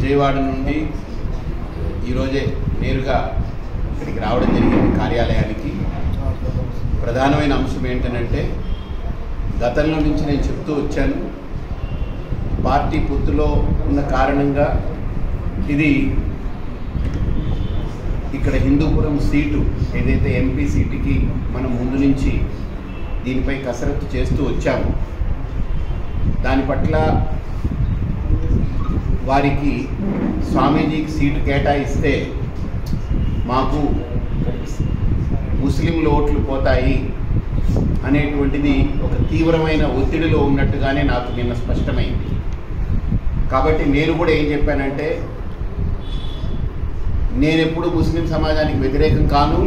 విజయవాడ నుండి ఈరోజే నేరుగా ఇక్కడికి రావడం జరిగింది కార్యాలయానికి. ప్రధానమైన అంశం ఏంటంటే, గతంలో నుంచి నేను చెప్తూ వచ్చాను, పార్టీ పొత్తులో ఉన్న కారణంగా ఇది ఇక్కడ హిందూపురం సీటు ఏదైతే ఎంపీ సీటుకి మనం ముందు నుంచి దీనిపై కసరత్తు చేస్తూ వచ్చాము. దాని పట్ల వారికి స్వామీజీకి సీటు కేటాయిస్తే మాకు ముస్లింల ఓట్లు పోతాయి అనేటువంటిది ఒక తీవ్రమైన ఒత్తిడిలో ఉన్నట్టుగానే నాకు నిన్న స్పష్టమైంది. కాబట్టి నేను కూడా ఏం చెప్పానంటే, నేనెప్పుడు ముస్లిం సమాజానికి వ్యతిరేకం కాను,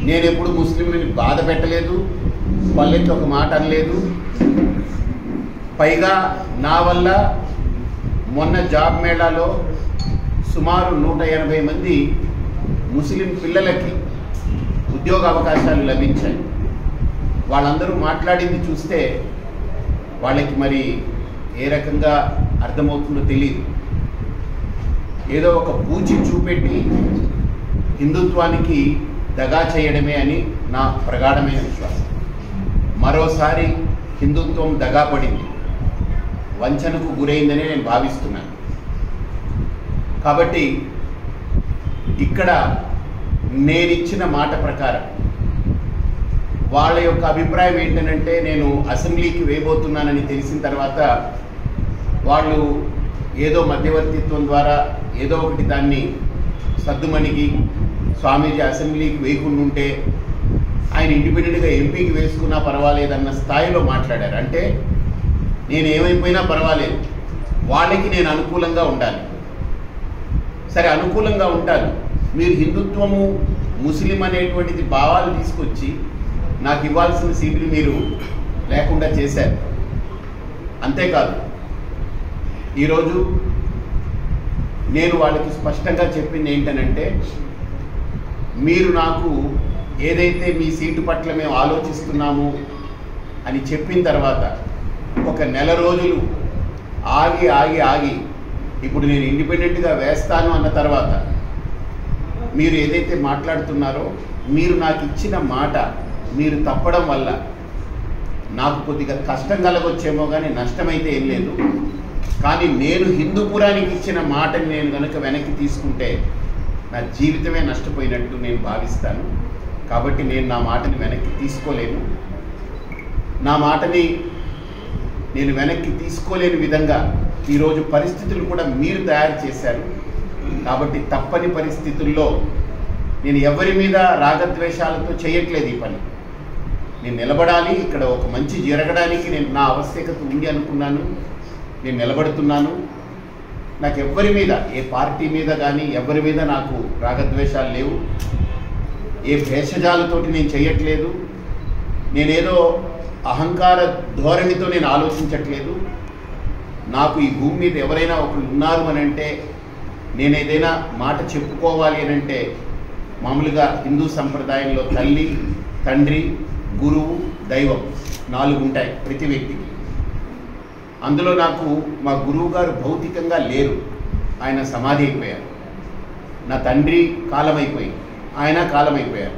నేనెప్పుడు ముస్లింలని బాధ పెట్టలేదు, పల్లెకి ఒక మాట అనలేదు. పైగా నా వల్ల మొన్న జాబ్ మేళాలో సుమారు 180 మంది ముస్లిం పిల్లలకి ఉద్యోగ అవకాశాలు లభించాయి. వాళ్ళందరూ మాట్లాడింది చూస్తే వాళ్ళకి మరి ఏ రకంగా అర్థమవుతుందో తెలియదు. ఏదో ఒక పూచి చూపెట్టి హిందుత్వానికి దగా చేయడమే అని నా ప్రగాఢమైన విశ్వాసం. మరోసారి హిందుత్వం దగా పడింది, వంచనకు గురైందని నేను భావిస్తున్నాను. కాబట్టి ఇక్కడ నేనిచ్చిన మాట ప్రకారం వాళ్ళ యొక్క అభిప్రాయం ఏంటంటే, నేను అసెంబ్లీకి వేయబోతున్నానని తెలిసిన తర్వాత వాళ్ళు ఏదో మధ్యవర్తిత్వం ద్వారా ఏదో ఒకటి దాన్ని సద్దుమణిగి స్వామీజీ అసెంబ్లీకి వేయకుండా ఉంటే ఆయన ఇండిపెండెంట్గా ఎంపీకి వేసుకున్నా పర్వాలేదన్న స్థాయిలో మాట్లాడారు. అంటే నేను ఏమైపోయినా పర్వాలేదు, వాళ్ళకి నేను అనుకూలంగా ఉండాలి. సరే, అనుకూలంగా ఉంటాను. మీరు హిందుత్వము ముస్లిం అనేటువంటిది భావాలు తీసుకొచ్చి నాకు ఇవ్వాల్సిన సీటుని మీరు లేకుండా చేశారు. అంతేకాదు, ఈరోజు నేను వాళ్ళకి స్పష్టంగా చెప్పింది ఏంటనంటే, మీరు నాకు ఏదైతే మీ సీటు పట్ల మేము ఆలోచిస్తున్నాము అని చెప్పిన తర్వాత ఒక నెల రోజులు ఆగి ఇప్పుడు నేను ఇండిపెండెంట్గా వేస్తాను అన్న తర్వాత మీరు ఏదైతే మాట్లాడుతున్నారో, మీరు నాకు ఇచ్చిన మాట మీరు తప్పడం వల్ల నాకు కొద్దిగా కష్టం కలగొచ్చేమో కానీ నష్టమైతే ఏం లేదు. కానీ నేను హిందూపురానికి ఇచ్చిన మాటని నేను కనుక వెనక్కి తీసుకుంటే నా జీవితమే నష్టపోయినట్టు నేను భావిస్తాను. కాబట్టి నేను నా మాటని వెనక్కి తీసుకోలేను. నా మాటని నేను వెనక్కి తీసుకోలేని విధంగా ఈరోజు పరిస్థితులు కూడా మీరు తయారు చేశారు. కాబట్టి తప్పని పరిస్థితుల్లో నేను ఎవరి మీద రాగద్వేషాలతో చేయట్లేదు ఈ పని. నేను నిలబడాలి, ఇక్కడ ఒక మంచి జరగడానికి నేను నా ఆవశ్యకత ఉంది అనుకున్నాను. నేను నిలబడుతున్నాను. నాకు ఎవరి మీద, ఏ పార్టీ మీద కానీ ఎవరి మీద నాకు రాగద్వేషాలు లేవు. ఏ భేషజాలతోటి నేను చేయట్లేదు. నేనేదో అహంకార ధోరణితో నేను ఆలోచించట్లేదు. నాకు ఈ భూమి మీద ఎవరైనా ఒకరు ఉన్నారు అని అంటే, నేను ఏదైనా మాట చెప్పుకోవాలి అని అంటే, మామూలుగా హిందూ సంప్రదాయంలో తల్లి, తండ్రి, గురువు, దైవం 4 ఉంటాయి ప్రతి వ్యక్తికి. అందులో నాకు మా గురువు గారు భౌతికంగా లేరు, ఆయన సమాధి అయిపోయారు. నా తండ్రి కాలమైపోయింది, ఆయన కాలమైపోయారు.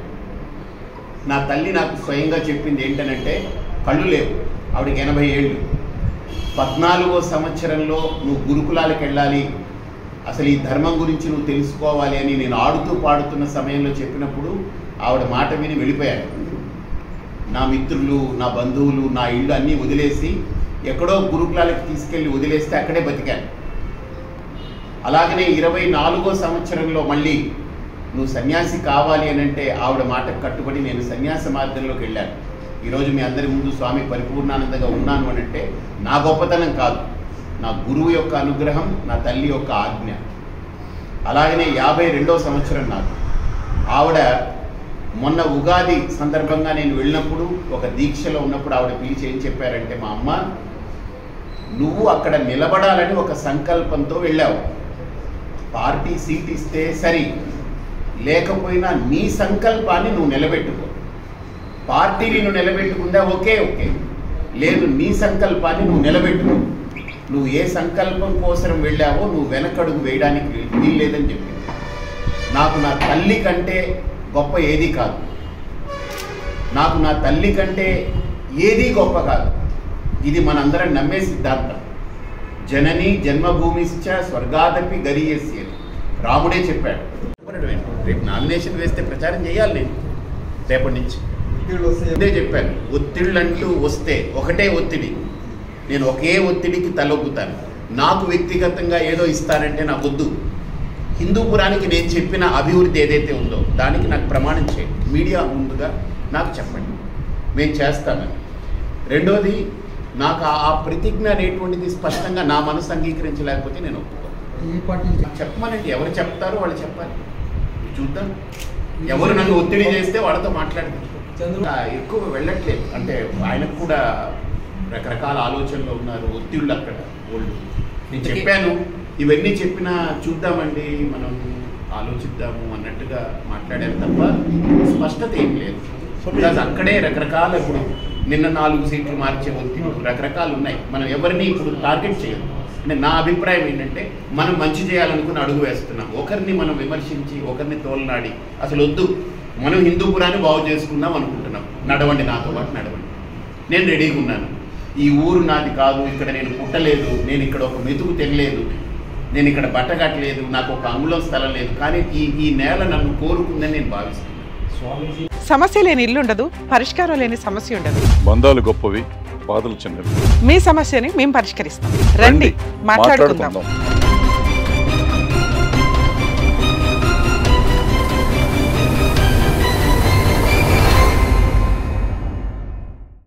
నా తల్లి నాకు స్వయంగా చెప్పింది ఏంటనంటే, కళ్ళు లేవు, ఆవిడకి 80 ఏళ్ళు. 14వ సంవత్సరంలో నువ్వు గురుకులాలకు వెళ్ళాలి, అసలు ఈ ధర్మం గురించి నువ్వు తెలుసుకోవాలి అని నేను ఆడుతూ పాడుతున్న సమయంలో చెప్పినప్పుడు ఆవిడ మాట విని వెళ్ళిపోయాను. నా మిత్రులు, నా బంధువులు, నా ఇల్లు అన్నీ వదిలేసి ఎక్కడో గురుకులాలకు తీసుకెళ్ళి వదిలేస్తే అక్కడే బతికాను. అలాగనే 24వ సంవత్సరంలో మళ్ళీ నువ్వు సన్యాసి కావాలి అని అంటే ఆవిడ మాటకు కట్టుబడి నేను సన్యాస మార్గంలోకి వెళ్ళాను. ఈరోజు మీ అందరి ముందు స్వామి పరిపూర్ణానందంగా ఉన్నాను అని అంటే నా గొప్పతనం కాదు, నా గురువు యొక్క అనుగ్రహం, నా తల్లి యొక్క ఆజ్ఞ. అలాగనే 52వ సంవత్సరం నాకు ఆవిడ మొన్న ఉగాది సందర్భంగా నేను వెళ్ళినప్పుడు ఒక దీక్షలో ఉన్నప్పుడు ఆవిడ పిలిచి ఏం చెప్పారంటే, మా అమ్మ నువ్వు అక్కడ నిలబడాలని ఒక సంకల్పంతో వెళ్ళావు. పార్టీ సీట్ ఇస్తే సరి, లేకపోయినా నీ సంకల్పాన్ని నువ్వు నిలబెట్టుకో. పార్టీ నిన్ను నిలబెట్టుకుందా ఓకే, లేదు నీ సంకల్పాన్ని నువ్వు నిలబెట్టుకో. నువ్వు ఏ సంకల్పం కోసం వెళ్ళావో నువ్వు వెనకడుగు వేయడానికి వీల్లేదని చెప్పింది. నాకు నా తల్లి కంటే గొప్ప ఏదీ కాదు, నాకు నా తల్లి కంటే ఏదీ గొప్ప కాదు. ఇది మనందరం నమ్మే సిద్ధాంతం. జనని జన్మభూమిశ్చ స్వర్గాదపి గరీయసి అని రాముడే చెప్పాడు. రేపు నామినేషన్ వేస్తే ప్రచారం చేయాలి. నేను రేపటి నుంచి ఇదే చెప్పాను. ఒత్తిళ్ళంటూ వస్తే ఒకటే ఒత్తిడి, నేను ఒకే ఒత్తిడికి తలొగ్గుతాను. నాకు వ్యక్తిగతంగా ఏదో ఇస్తానంటే నాకు వద్దు. హిందూపురానికి నేను చెప్పిన అభివృద్ధి ఏదైతే ఉందో దానికి నాకు ప్రమాణం చేయండి. మీడియా ముందుగా నాకు చెప్పండి, మేము చేస్తామని. రెండోది, నాకు ఆ ప్రతిజ్ఞ అనేటువంటిది స్పష్టంగా నా మనసు అంగీకరించలేకపోతే నేను ఒప్పుకోను. చెప్పమనండి, ఎవరు చెప్తారో వాళ్ళు చెప్పాలి, చూద్దాం. ఎవరు నన్ను ఒత్తిడి చేస్తే వాళ్ళతో మాట్లాడతాను. ఎక్కువ వెళ్ళట్లేదు, అంటే ఆయనకు కూడా రకరకాల ఆలోచనలు ఉన్నారు, ఒత్తిళ్ళు అక్కడ వాళ్ళు. నేను చెప్పాను, ఇవన్నీ చెప్పినా చూద్దామండి, మనం ఆలోచిద్దాము అన్నట్టుగా మాట్లాడారు తప్ప స్పష్టత ఏం లేదు. అక్కడే రకరకాల, ఇప్పుడు నిన్న 4 సీట్లు మార్చే ఒత్తిళ్ళు రకరకాలు ఉన్నాయి. మనం ఎవరిని ఇప్పుడు టార్గెట్ చేయము. అంటే నా అభిప్రాయం ఏంటంటే, మనం మంచి చేయాలనుకుని అడుగు వేస్తున్నాం. ఒకరిని మనం విమర్శించి ఒకరిని తోలనాడి అసలు వద్దు. మనం హిందూపురాన్ని బాగు చేసుకుందాం అనుకుంటున్నాం. నడవండి, నాతో పాటు నడవండి, నేను రెడీగా ఉన్నాను. ఈ ఊరు నాది కాదు, ఇక్కడ నేను పుట్టలేదు, నేను ఇక్కడ ఒక మెతుకు తెగలేదు, నేను ఇక్కడ బట్టగట్టలేదు, నాకు ఒక అంగుళం స్థలం లేదు, కానీ ఈ నేల నన్ను కోరుకుందని నేను భావిస్తున్నాను. సమస్య లేని ఇల్లు ఉండదు, పరిష్కారం లేని సమస్య ఉండదు. బంధాలు గొప్పవి, బాధలు చిన్నవి. మీ సమస్యని మేము పరిష్కరిస్తాం. రండి, మాట్లాడుకుందాం.